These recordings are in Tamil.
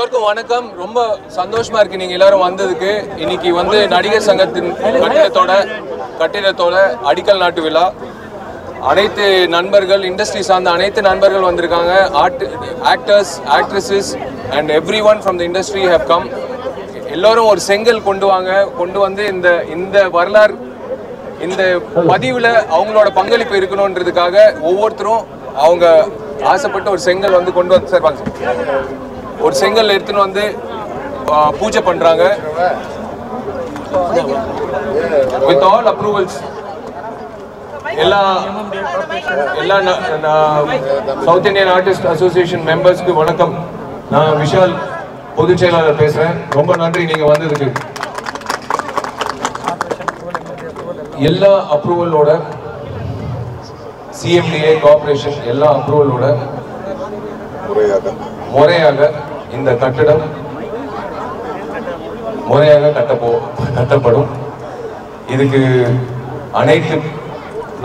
எல்லோருக்கும் வணக்கம். ரொம்ப சந்தோஷமா இருக்கு நீங்க எல்லாரும் வந்ததுக்கு. இன்னைக்கு வந்து நடிகர் சங்கத்தின் கட்டிடத்தோட அடிக்கல் நாட்டு விழா. அனைத்து நண்பர்கள், இண்டஸ்ட்ரி சார்ந்த அனைத்து நண்பர்கள் வந்திருக்காங்க. Actors, actresses and every one from the industry have come. எல்லோரும் ஒரு செங்கல் கொண்டு வந்து இந்த வரலாறு, இந்த பதிவில் அவங்களோட பங்களிப்பு இருக்கணுன்றதுக்காக ஒவ்வொருத்தரும் அவங்க ஆசைப்பட்டு ஒரு செங்கல் வந்து கொண்டு வந்து சார் ஒரு செங்கல் எடுத்துன்னு வந்து பூஜை பண்றாங்க. With all approvals. எல்லா சவுத் இந்தியன் ஆர்டிஸ்ட் அசோசியேஷன் மெம்பர்ஸ்க்கு வணக்கம். நான் விஷால், பொதுச் செயலாளர் பேசுறேன். ரொம்ப நன்றி நீங்க வந்ததுக்கு. எல்லா அப்ரூவலோட, சிஎம்டிஏ கார்பரேஷன் எல்லா அப்ரூவலோட முறையாக இந்த கட்டடம் முறையாக கட்டப்படும். இதுக்கு அனைத்து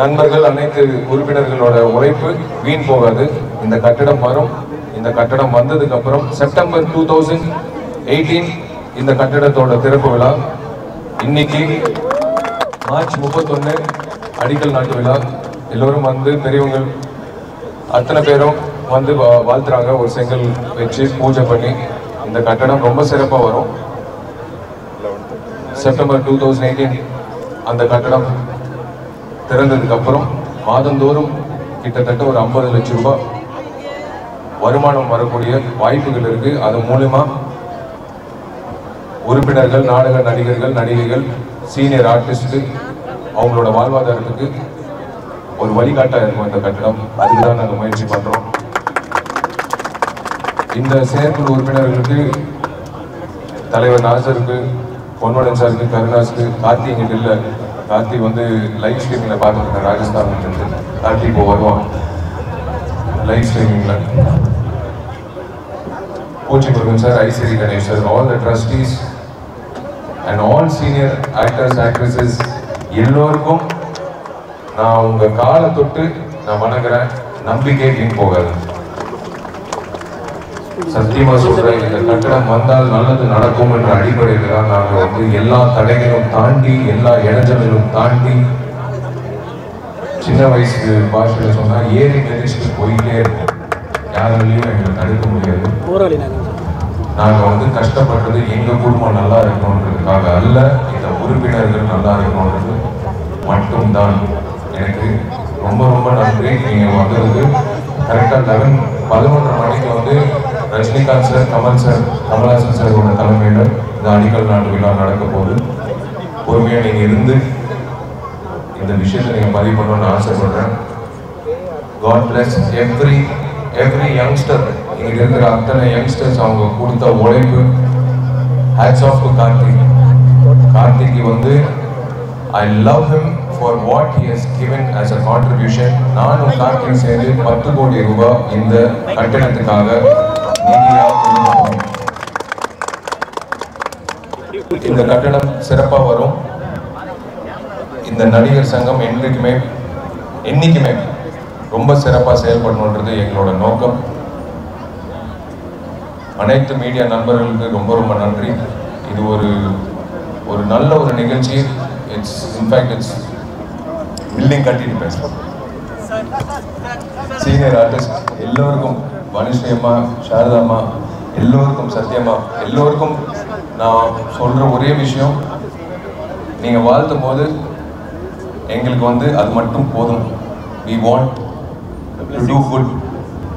நண்பர்கள், அனைத்து உறுப்பினர்களோட உழைப்பு வீண் போகாது. இந்த கட்டடம் வரும். இந்த கட்டடம் வந்ததுக்கு அப்புறம் செப்டம்பர் 2018 இந்த கட்டடத்தோட திறப்பு விழா. இன்னைக்கு மார்ச் 31 அடிக்கல் நாட்டு விழா. எல்லோரும் வந்து பெரியவங்க அத்தனை பேரும் வந்து வாழ்த்துறாங்க. ஒரு செங்கல் வச்சு பூஜை பண்ணி இந்த கட்டடம் ரொம்ப சிறப்பாக வரும். செப்டம்பர் 2018 அந்த கட்டடம் திறந்ததுக்கு அப்புறம் மாதந்தோறும் கிட்டத்தட்ட ஒரு 50 லட்சம் ரூபாய் வருமானம் வரக்கூடிய வாய்ப்புகள் இருக்கு. அது மூலமா உறுப்பினர்கள், நாடக நடிகர்கள், நடிகைகள், சீனியர் ஆர்டிஸ்ட் அவங்களோட வாழ்வாதாரத்துக்கு ஒரு வழிகாட்டா இருக்கும் இந்த கட்டடம். அதுக்குதான் நாங்கள் முயற்சி பண்றோம். இந்த செயற்குழு உறுப்பினர்களுக்கு தலைவர் நாசருக்கு, பொன்வடன் சாருக்கு, கருணாஸுக்கு, கார்த்தி எங்கிட்ட இல்லை. கார்த்தி வந்து லைவ் ஸ்ட்ரீமிங்கில் பார்த்துருக்கேன். ராஜஸ்தான் கார்த்தி இப்போ வருவான் லைவ் ஸ்ட்ரீமிங்கில். Poochi Murugan sir, Ishari Ganesh sir, all the trustees and all senior actors, actresses எல்லோருக்கும் நான் உங்கள் காலை தொட்டு நான் வணங்குறேன். நம்பிக்கை வீண் போகாது. சத்தியமா சொல்றேன், இந்த கட்டடம் வந்தால் நல்லது நடக்கும் என்ற அடிப்படையில் தான் நாங்கள் வந்து எல்லா தடைகளும் தாண்டி, எல்லா இடைஞ்சல்களும் தாண்டி, சின்ன வயசு பாஷையில் சொன்னா ஏறி மிதிச்சுட்டு போயிட்டே இருக்கும். யாராலையும் எங்களை தடுக்க முடியாது. நாங்கள் வந்து கஷ்டப்பட்டது எங்க குடும்பம் நல்லா இருக்கணுன்றதுக்காக அல்ல, இந்த உறுப்பினர்கள் நல்லா இருக்கணுன்றது மட்டும்தான். எனக்கு ரொம்ப ரொம்ப நன்றி. நீங்க வந்ததுக்கு கரெக்டா 11 மணிக்கு வந்து ரஜினிகாந்த் சார், கமல் சார், கமல்ஹாசன் சாரோட தலைமையில் இந்த அடிக்கல் நாட்டு விழா நடக்க போகுது. பொறுமையாக நீங்கள் இருந்து இந்த விஷயத்தை நீங்கள் பதிவு பண்ணணும்னு ஆசைப்படுறேன். God bless every youngster. இங்கே இருக்கிற அத்தனை யங்ஸ்டர்ஸ் அவங்க கொடுத்த உழைப்பு. ஹேட்ஸ் ஆஃப் டு கார்த்திக்கு வந்து I love him for what he has given as a contribution. நானும் கார்த்திக் சேர்ந்து 10 கோடி ரூபாய் இந்த கட்டணத்துக்காக இந்த கட்டணம் சிறப்பா வரும். இந்த நடிகர் சங்கம் என்னைக்குமே ரொம்ப சிறப்பா செயல்படணுன்றது எங்களோட நோக்கம். அனைத்து மீடியா நண்பர்களுக்கு ரொம்ப ரொம்ப நன்றி. இது ஒரு நல்ல ஒரு நிகழ்ச்சி. இட்ஸ் பில்டிங் கட்டிட்டு பேசுறோம். சீனியர் ஆர்டிஸ்ட் எல்லோருக்கும், வனிஷ்ரீ அம்மா, சாரதாம்மா, எல்லோருக்கும், சத்யம்மா, எல்லோருக்கும் நான் சொல்ற ஒரே விஷயம், நீங்க வாழ்த்தும் போது எங்களுக்கு வந்து அது மட்டும் போதும். We want to do good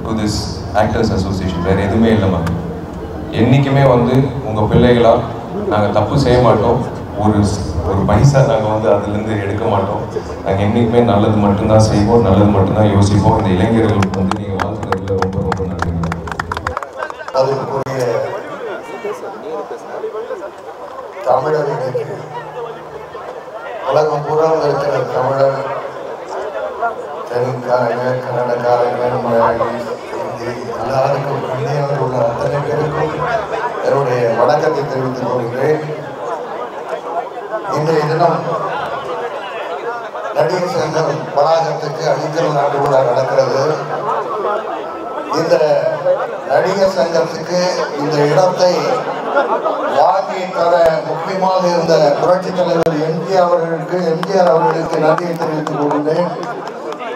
to this Actors Association. வேற எதுவுமே இல்லைம்மா. என்னைக்குமே வந்து உங்க பிள்ளைகளா நாங்கள் தப்பு செய்ய மாட்டோம். ஒரு பைசா நாங்கள் வந்து அதுலேருந்து எடுக்க மாட்டோம். நாங்கள் என்றைக்குமே நல்லது மட்டும்தான் செய்வோம், நல்லது மட்டும்தான் யோசிப்போம். இந்த இளைஞர்களுக்கு வந்து நீங்கள் வாழ்த்துறதுல ரொம்ப ரொம்ப நன்றி. அதுக்குரிய தமிழர்களுக்கு உலகம் பூரா இருக்கிற தமிழர், தெலுங்காரங்க, கன்னடக்காரங்க, மலையாளி, ஹிந்தி எல்லாருக்கும், இந்தியாவில் உள்ள அத்தனை பேருக்கும் என்னுடைய வணக்கத்தை தெரிவித்துக் கொள்கிறேன். இன்றைய தினம் நடிகர் சங்கம் வளாகத்துக்கு அடிக்கல் நாட்டு விழா நடக்கிறது. இந்த நடிகர் சங்கத்துக்கு இந்த இடத்தை வாங்கி தர முக்கியமாக இருந்த புரட்சி தலைவர் எம்ஜிஆர் அவர்களுக்கு நன்றியை தெரிவித்துக் கொள்கிறேன்.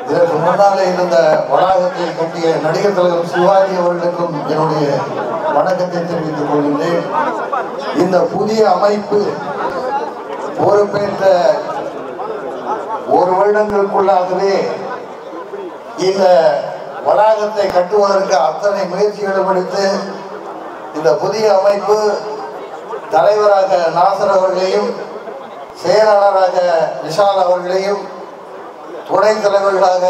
இதற்கு முன்னாலே இருந்த வளாகத்தை கட்டிய நடிகர் தலைவர் சிவாஜி அவர்களுக்கும் என்னுடைய வணக்கத்தை தெரிவித்துக் கொள்கிறேன். இந்த புதிய அமைப்பு பொறுப்பேற்ற ஒரு வருடங்களுக்குள்ளாகவே இந்த வளாகத்தை கட்டுவதற்கு அத்தனை முயற்சிகளும் எடுத்து இந்த புதிய அமைப்பு தலைவராக நாசர் அவர்களையும் செயலாளராக விஷால் அவர்களையும் துணைத் தலைவர்களாக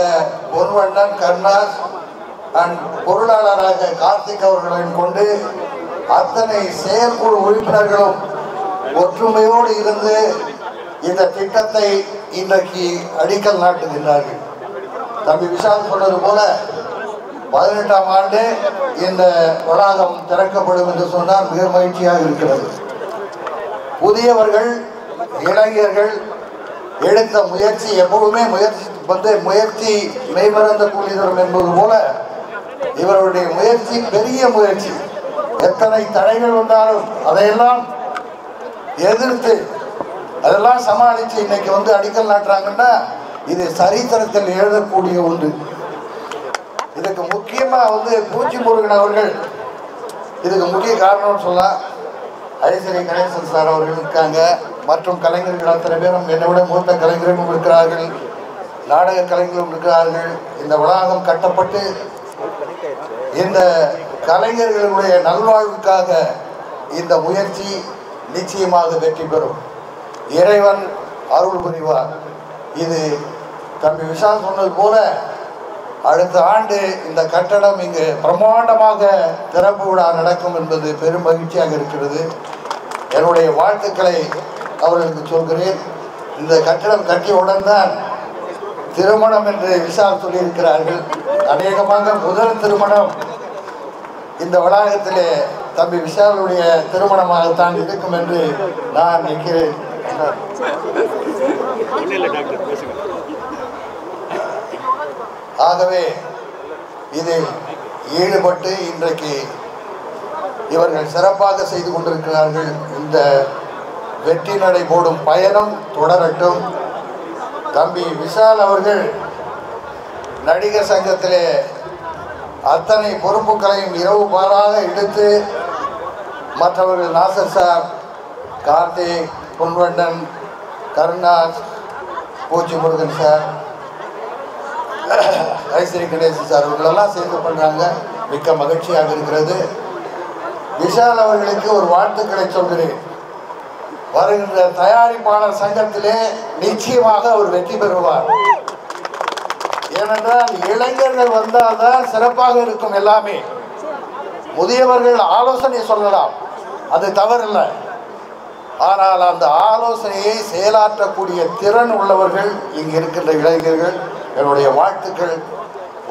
பொன்வண்ணன் கருணாஸ் அண்ட் பொருளாளராக கார்த்திக் அவர்களையும் கொண்டு அத்தனை செயற்குழு உறுப்பினர்களும் ஒற்றுமையோடு இருந்து இந்த திட்டத்தை இன்றைக்கு அடிக்கல் நாட்டுகின்றார்கள். தம்பி விஷால் சொன்னது போல 18ஆம் ஆண்டு இந்த வளாகம் திறக்கப்படும் என்று சொன்னால் மிக மகிழ்ச்சியாக இருக்கிறது. புதியவர்கள் இளைஞர்கள் எடுத்த முயற்சி எப்பவுமே முயற்சி மெய்மறந்த கூலி தரும் என்பது போல இவருடைய முயற்சி பெரிய முயற்சி. எத்தனை தடைகள் வந்தாலும் அதையெல்லாம் எதிர்த்து அதெல்லாம் சமாளித்து இன்னைக்கு அடிக்கல் நாட்டுறாங்கன்னா இது சரித்திரத்தில் எழுதக்கூடிய ஒன்று. இதுக்கு முக்கியமாக பூச்சி முருகன் அவர்கள் இதுக்கு முக்கிய காரணம்னு சொல்லலாம். ஐஸ்வரி கணேசன் சார் அவர்கள் இருக்காங்க, மற்றும் கலைஞர்கள் அத்தனை பேரும் என்னை விட மூத்த கலைஞர்களும் இருக்கிறார்கள், நாடக கலைஞர்களும் இருக்கிறார்கள். இந்த வளாகம் கட்டப்பட்டு இந்த கலைஞர்களுடைய நல்வாழ்வுக்காக இந்த முயற்சி நிச்சயமாக வெற்றி பெறும். இறைவன் அருள் புரிவார். இது தம்பி விஷால் சொன்னது போல அடுத்த ஆண்டு இந்த கட்டடம் இங்கு பிரம்மாண்டமாக திறப்பு விழா நடக்கும் என்பது பெரும் மகிழ்ச்சியாக இருக்கிறது. என்னுடைய வாழ்த்துக்களை அவர்களுக்கு சொல்கிறேன். இந்த கட்டடம் கட்டியவுடன் தான் திருமணம் என்று விஷால் சொல்லியிருக்கிறார்கள். அநேகமாக முதல் திருமணம் இந்த வளாகத்திலே தம்பி விஷாலுடைய திருமணமாகத்தான் இருக்கும் என்று நான் நினைக்கிறேன். ஆகவே இதில் ஈடுபட்டு இன்றைக்கு இவர்கள் சிறப்பாக செய்து கொண்டிருக்கிறார்கள். இந்த வெற்றி நடை போடும் பயணம் தொடரட்டும். தம்பி விஷால் அவர்கள் நடிகர் சங்கத்திலே அத்தனை பொறுப்புகளையும் இரவு பாராக எடுத்து மற்றவர்கள் நாசர் சார், கார்த்திக், பொன்வண்ணன், கருணாஸ், பூச்சி முருகன் சார், ஐஸ்வரி கணேசன் சார் அவர்களெல்லாம் சேர்ந்து பண்ணுறாங்க. மிக்க மகிழ்ச்சியாக இருக்கிறது. விஷால் அவர்களுக்கு ஒரு வாழ்த்துக்களை சொல்கிறேன். வருகின்ற தயாரிப்பாளர் சங்கத்திலே நிச்சயமாக அவர் வெற்றி பெறுவார். ஏனென்றால் இளைஞர்கள் வந்தால்தான் சிறப்பாக இருக்கும். எல்லாமே முதியவர்கள் ஆலோசனை சொல்லலாம், அது தவறில்லை. ஆனால் அந்த ஆலோசனையை செயலாற்றக்கூடிய திறன் உள்ளவர்கள் இங்கு இருக்கின்ற இளைஞர்கள். என்னுடைய வாழ்த்துக்கள்.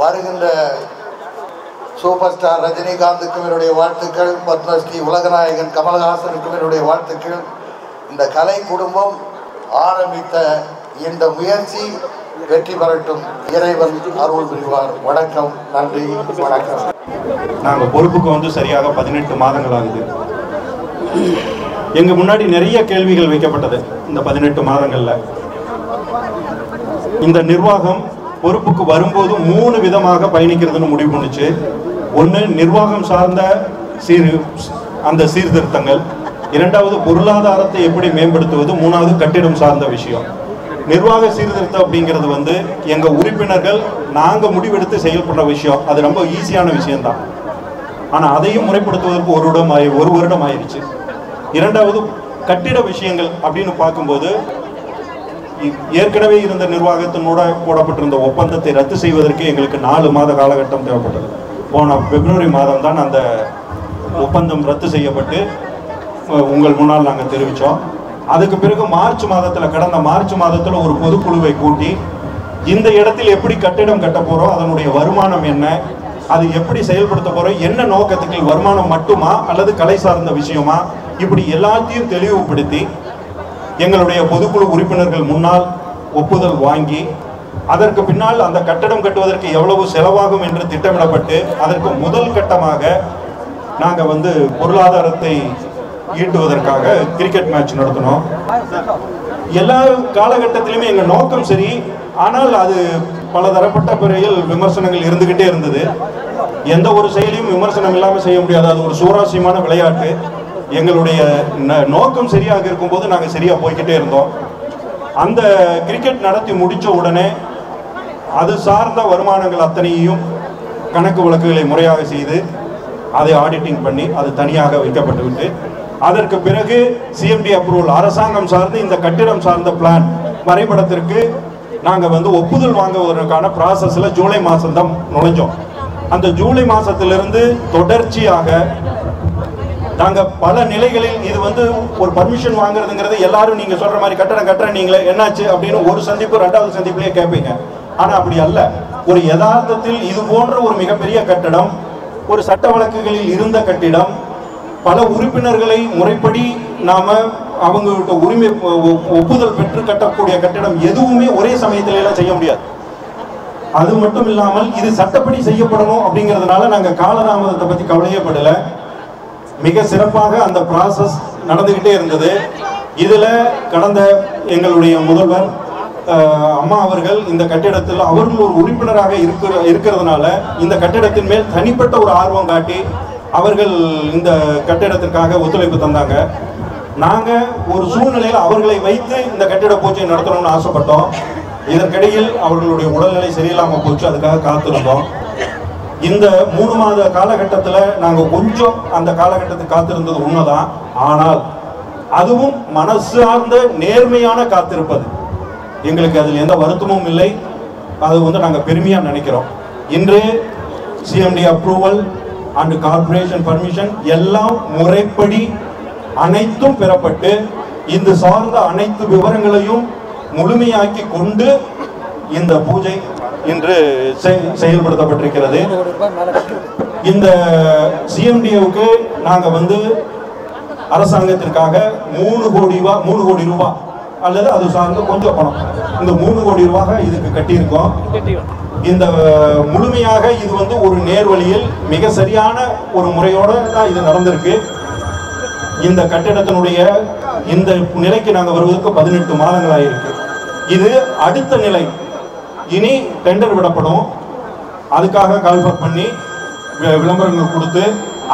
வருகின்ற சூப்பர் ஸ்டார் ரஜினிகாந்துக்கும் என்னுடைய வாழ்த்துக்கள். பத்மஸ்ரீ உலகநாயகன் கமல்ஹாசனுக்கும் என்னுடைய வாழ்த்துக்கள். இந்த கலை குடும்பம் ஆரம்பித்த இந்த முயற்சி வெற்றி பெறட்டும். இறைவன் அருள் புரிவார். வணக்கம், நன்றி, வணக்கம். நாங்கள் பொறுப்புக்கு சரியாக 18 மாதங்கள் ஆகுது. எங்கள் முன்னாடி நிறைய கேள்விகள் வைக்கப்பட்டது. இந்த 18 மாதங்களில் இந்த நிர்வாகம் பொறுப்புக்கு வரும்போது 3 விதமாக பயணிக்கிறதுன்னு முடிவு பண்ணுச்சு. ஒன்று, நிர்வாகம் சார்ந்த அந்த சீர்திருத்தங்கள். இரண்டாவது, பொருளாதாரத்தை எப்படி மேம்படுத்துவது. மூணாவது, கட்டிடம் சார்ந்த விஷயம். நிர்வாக சீர்திருத்தம் அப்படிங்கிறது எங்கள் உறுப்பினர்கள் நாங்கள் முடிவெடுத்து செயல்படுற விஷயம். அது ரொம்ப ஈஸியான விஷயம்தான். ஆனால் அதையும் முறைப்படுத்துவதற்கு ஒரு வருடம் ஆயிடுச்சு. இரண்டாவது, கட்டிட விஷயங்கள் அப்படின்னு பார்க்கும்போது ஏற்கனவே இருந்த நிர்வாகத்தினோட போடப்பட்டிருந்த ஒப்பந்தத்தை ரத்து செய்வதற்கு எங்களுக்கு 4 மாத காலகட்டம் தேவைப்பட்டது. போன பிப்ரவரி மாதம் தான் அந்த ஒப்பந்தம் ரத்து செய்யப்பட்டு உங்கள் முன்னால் நாங்கள் தெரிவித்தோம். அதுக்கு பிறகு கடந்த மார்ச் மாதத்தில் ஒரு பொதுக்குழுவை கூட்டி இந்த இடத்தில் எப்படி கட்டிடம் கட்ட போகிறோம், அதனுடைய வருமானம் என்ன, அது எப்படி செயல்படுத்த போகிறோம், என்ன நோக்கத்துக்கு, வருமானம் மட்டுமா அல்லது கலை சார்ந்த விஷயமா, இப்படி எல்லாத்தையும் தெளிவுபடுத்தி எங்களுடைய பொதுக்குழு உறுப்பினர்கள் முன்னால் ஒப்புதல் வாங்கி அதற்கு பின்னால் அந்த கட்டடம் கட்டுவதற்கு எவ்வளவு செலவாகும் என்று திட்டமிடப்பட்டு அதற்கு முதல் கட்டமாக நாங்கள் வந்து பொருளாதாரத்தை ஈட்டுவதற்காக கிரிக்கெட் மேட்ச் நடத்தினோம். எல்லா காலகட்டத்திலுமே எங்கள் நோக்கம் சரி, ஆனால் அது பலதரப்பட்ட பிறையில் விமர்சனங்கள் இருந்துகிட்டே இருந்தது. எந்த ஒரு செயலையும் விமர்சனம் இல்லாமல் செய்ய முடியாது. அது ஒரு சுவாரஸ்யமான விளையாட்டு. எங்களுடைய நோக்கம் சரியாக இருக்கும்போது நாங்கள் சரியாக போய்கிட்டே இருந்தோம். அந்த கிரிக்கெட் நடத்தி முடித்த உடனே அது சார்ந்த வருமானங்கள் அத்தனையும் கணக்கு வழக்குகளை முறையாக செய்து அதை ஆடிட்டிங் பண்ணி அது தனியாக வைக்கப்பட்டு விட்டு அதற்கு பிறகு சிஎம்டி அப்ரூவல் அரசாங்கம் சார்ந்து இந்த கட்டிடம் சார்ந்த பிளான் வரைபடத்திற்கு நாங்கள் வந்து ஒப்புதல் வாங்குவதற்கான ப்ராசஸில் ஜூலை மாதம் தான் நுழைஞ்சோம். அந்த ஜூலை மாதத்திலிருந்து தொடர்ச்சியாக நாங்கள் பல நிலைகளில் இது வந்து ஒரு பர்மிஷன் வாங்குறதுங்கிறது எல்லாரும் நீங்கள் சொல்கிற மாதிரி கட்டடம் கட்டுறேன் நீங்களே என்னாச்சு அப்படின்னு ஒரு சந்திப்பு 2வது சந்திப்புலேயே கேட்பீங்க. ஆனால் அப்படி அல்ல. ஒரு யதார்த்தத்தில் இது போன்ற ஒரு மிகப்பெரிய கட்டடம், ஒரு சட்ட வழக்குகளில் இருந்த கட்டிடம், பல உறுப்பினர்களை முறைப்படி நாம அவங்கள்ட்ட உரிமை ஒப்புதல் பெற்று கட்டக்கூடிய கட்டிடம் எதுவுமே ஒரே சமயத்தில எல்லாம் செய்ய முடியாது. அது மட்டும் இல்லாமல் இது சட்டப்படி செய்யப்படணும் அப்படிங்கிறதுனால நாங்கள் காலதாமதத்தை பற்றி கவலையப்படலை. மிக சிறப்பாக அந்த ப்ராசஸ் நடந்துகிட்டே இருந்தது. இதில் கடந்த எங்களுடைய முதல்வர் அம்மா அவர்கள் இந்த கட்டிடத்தில் அவர்கள் ஒரு உறுப்பினராக இருக்கிறதுனால இந்த கட்டிடத்தின் மேல் தனிப்பட்ட ஒரு ஆர்வம் காட்டி அவர்கள் இந்த கட்டிடத்திற்காக ஒத்துழைப்பு தந்தாங்க. நாங்கள் ஒரு சூழ்நிலையில் அவர்களை வைத்து இந்த கட்டிட பூஜை நடத்தணும்னு ஆசைப்பட்டோம். இதற்கிடையில் அவர்களுடைய உடல்நிலை சரியில்லாமல் போச்சு. அதுக்காக காத்திருந்தோம். இந்த 3 மாத காலகட்டத்தில் நாங்கள் கொஞ்சம் அந்த காலகட்டத்துக்கு காத்திருந்தது உண்மைதான். ஆனால் அதுவும் மனசார்ந்த நேர்மையான காத்திருப்பது. எங்களுக்கு அதில் எந்த வருத்தமும் இல்லை. அது வந்து நாங்கள் பெருமையாக நினைக்கிறோம். இன்று CMD approval and corporation permission எல்லாம் முறைப்படி அனைத்தும் பெறப்பட்டு இந்த சார்ந்த அனைத்து விவரங்களையும் முழுமையாக்கி கொண்டு இந்த பூஜை இன்று செயல்படுத்தப்பட்டிருக்கிறது. இந்த சிஎம்டிஓக்கு நாங்கள் வந்து அரசாங்கத்திற்காக 3 கோடி ரூபாய் அல்லது அது சார்ந்த கொஞ்சம் பணம், இந்த 3 கோடி ரூபாய் இதுக்கு கட்டியிருக்கோம். இந்த முழுமையாக இது வந்து ஒரு நேர்வழியில் மிக சரியான ஒரு முறையோட தான் இது நடந்திருக்கு. இந்த கட்டிடத்தினுடைய இந்த நிலைக்கு நாங்கள் வருவதற்கு 18 மாதங்கள் ஆயிருக்கு. இது அடுத்த நிலை. இனி டெண்டர் விடப்படும். அதுக்காக கால்பர் பண்ணி விளம்பரங்கள் கொடுத்து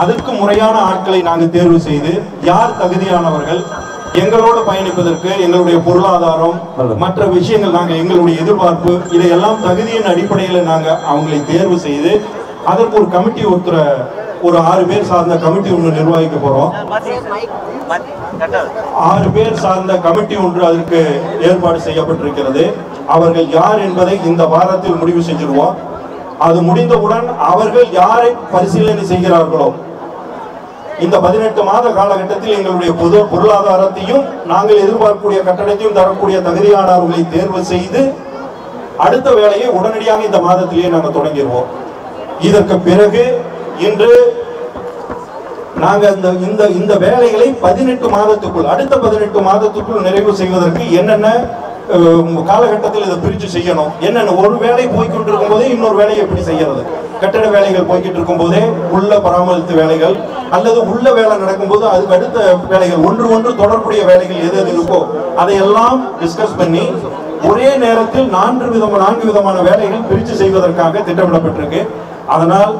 அதுக்கு முறையான ஆட்களை நாங்கள் தேர்வு செய்து யார் தகுதியானவர்கள் எங்களோடு பயணிப்பதற்கு எங்களுடைய பொருளாதாரம் மற்ற விஷயங்கள் நாங்கள் எங்களுடைய எதிர்பார்ப்பு இதையெல்லாம் தகுதியின் அடிப்படையில் நாங்கள் அவங்களை தேர்வு செய்து அதற்கு ஒரு கமிட்டி ஒரு 6 பேர் சார்ந்த கமிட்டி ஒன்று நிர்வகிக்க போறோம். 6 பேர் சார்ந்த கமிட்டி ஒன்று அதற்கு ஏற்பாடு செய்யப்பட்டிருக்கிறது. அவர்கள் யார் என்பதை இந்த வாரத்தில் முடிவு செஞ்சிருவோம். அது முடிந்தவுடன் அவர்கள் யாரை பரிசீலனை செய்கிறார்களோ இந்த 18 மாத காலகட்டத்தில் எங்களுடைய பொருளாதாரத்தையும் நாங்கள் எதிர்பார்க்கக்கூடிய கட்டடத்தையும் தரக்கூடிய தகுதியானவர்களை தேர்வு செய்து அடுத்த வேலையை உடனடியாக இந்த மாதத்திலேயே நாங்கள் தொடங்கிடுவோம். இதற்கு பிறகு இன்று நாங்கள் இந்த வேலைகளை 18 மாதத்துக்குள் அடுத்த 18 மாதத்துக்குள் நிறைவு செய்வதற்கு என்னென்ன காலகட்டத்தில் இதை பிரித்து செய்யணும், என்னென்ன ஒரு வேலை போய்கொண்டிருக்கும் போதே இன்னொரு வேலையை எப்படி செய்யறது, கட்டட வேலைகள் போய்கிட்டு இருக்கும் போதே உள்ள பராமரித்து வேலைகள் அல்லது உள்ள வேலை நடக்கும்போது அதுக்கு அடுத்த வேலைகள் ஒன்று தொடர்புடைய வேலைகள் எது இருக்கோ அதையெல்லாம் டிஸ்கஸ் பண்ணி ஒரே நேரத்தில் 4 விதமான வேலைகள் பிரித்து செய்வதற்காக திட்டமிடப்பட்டிருக்கு. அதனால்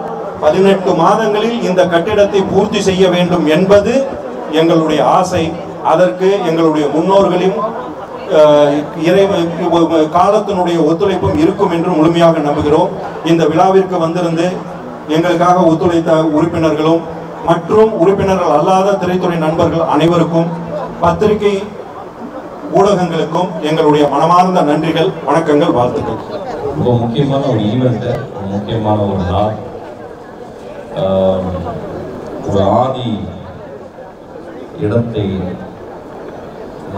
18 மாதங்களில் இந்த கட்டிடத்தை பூர்த்தி செய்ய வேண்டும் என்பது எங்களுடைய ஆசை. அதற்கு எங்களுடைய முன்னோர்களையும் காலத்தினுடைய ஒத்துழைப்பும் இருக்கும் என்று முழுமையாக நம்புகிறோம். இந்த விழாவிற்கு வந்திருந்து எங்களுக்காக ஒத்துழைத்த உறுப்பினர்களும் மற்றும் உறுப்பினர்கள் அல்லாத திரைத்துறை நண்பர்கள் அனைவருக்கும் பத்திரிகை ஊடகங்களுக்கும் எங்களுடைய மனமார்ந்த நன்றிகள், வணக்கங்கள், வாழ்த்துக்கள். ரொம்ப முக்கியமான ஒரு ஈவெண்ட், முக்கியமான ஒரு நாள், ஒரு ஆதி இடத்தை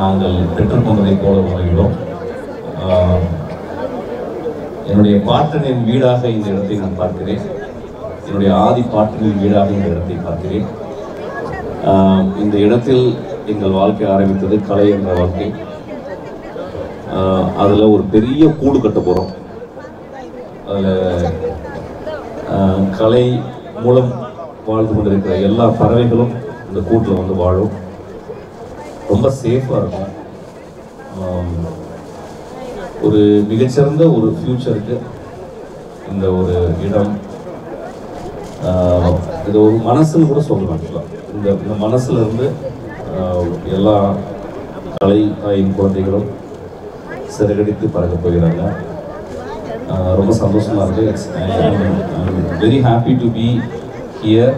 நாங்கள் பெற்றுக்கொண்டதை போல உணர்கிறோம். என்னுடைய பாட்டனின் வீடாக இந்த இடத்தை நான் பார்க்கிறேன். என்னுடைய ஆதி பாட்டனின் வீடாக இந்த இடத்தை பார்க்கிறேன். இந்த இடத்தில் எங்கள் வாழ்க்கை ஆரம்பித்தது, கலை என்ற வாழ்க்கை. அதில் ஒரு பெரிய கூடு கட்ட போகிறோம். அதில் கலை மூலம் வாழ்ந்து கொண்டிருக்கிற எல்லா பறவைகளும் இந்த கூட்டில் வந்து வாழும். ரொம்ப சேஃபாக இருக்கும். ஒரு மிகச்சிறந்த ஒரு ஃப்யூச்சருக்கு இந்த ஒரு இடம். இது ஒரு மனசுன்னு கூட சொல்லலாம். இந்த மனசுல இருந்து எல்லா கலை தாயின் குழந்தைகளும் சிறகடித்து பறக்க போகிறாங்க. ரொம்ப சந்தோஷமா இருக்கு. Very happy to be here.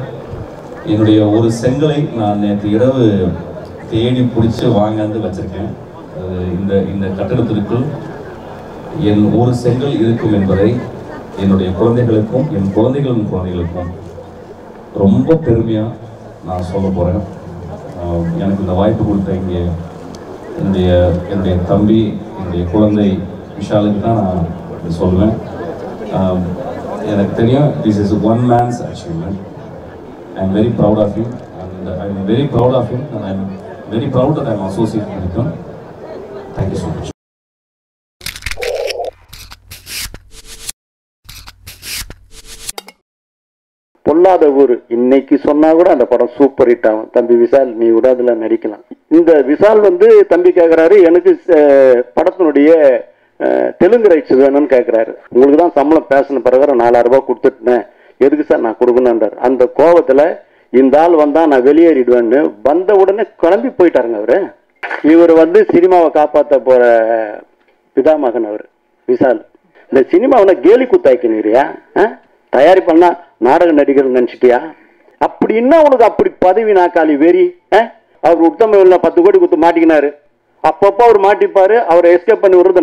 என்னுடைய ஒரு செங்கலை நான் நேற்று இரவு தேடி பிடிச்சி வாங்கி வச்சிருக்கேன். இந்த கட்டடத்திற்குள் என் ஒரு செங்கல் இருக்கும் என்பதை என்னுடைய குழந்தைகளுக்கும் என் குழந்தைகளின் குழந்தைகளுக்கும் ரொம்ப பெருமையாக நான் சொல்ல போகிறேன். எனக்கு இந்த வாய்ப்பு கொடுத்த இங்கே என்னுடைய தம்பி, என்னுடைய குழந்தை விஷாலுக்கு தான் நான் இது சொல்லுவேன். எனக்கு தெரியும், this is one man's achievement. I am very proud of you and I am very proud of you and I am very proud that I am associate with you. Thank you so much. பொல்லாத ஊர் இன்னைக்கு சொன்னா கூட அந்த படம் சூப்பர் ஹிட் ஆகும். தம்பி விஷால், நீ கூட அதுல நடிக்கலாம். இந்த விஷால் வந்து தம்பி கேட்கிறாரு, எனக்கு படத்தினுடைய தெலுங்கு ரைட்ஸ் வேணும்னு கேட்கிறாரு. உங்களுக்கு தான் சம்பளம் பேசின பிறகு 4000 ரூபாய் கொடுத்துட்டேன், எதுக்கு சார் நான் கொடுக்கணுன்றார். அந்த கோபத்துல இந்த ஆள் வந்தா நான் வெளியேறிடுவேன்னு வந்த உடனே கிளம்பி போயிட்டாருங்க அவரு. இவர் வந்து சினிமாவை காப்பாற்ற போற பிதாமகன் அவர் விஷால். இந்த சினிமாவை கேலி குத்தாய்க்கிறியா? தயாரிப்பா நாடக நடிகர் நினைச்சிட்டியா? அப்படின்னா உனக்கு அப்படி பதவி நாக்காளி வெறி. அவர் உத்தம 10 கோடி கொடுத்து மாட்டிக்கினாரு. அப்பப்போ அவர் மாட்டிப்பாரு. அவரை எஸ்கேப் பண்ணி விடுறது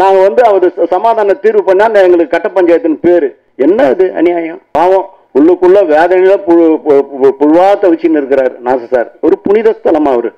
நாங்க வந்து அவர் சமாதான தீர்வு பண்ணா எங்களுக்கு கட்ட பஞ்சாயத்துன்னு பேரு. என்ன இது அநியாயம்? பாவம், உள்ளுக்குள்ள வேதனையில புழுவாத்த வச்சுன்னு இருக்கிறாரு நாச சார். ஒரு புனித ஸ்தலமா அவரு.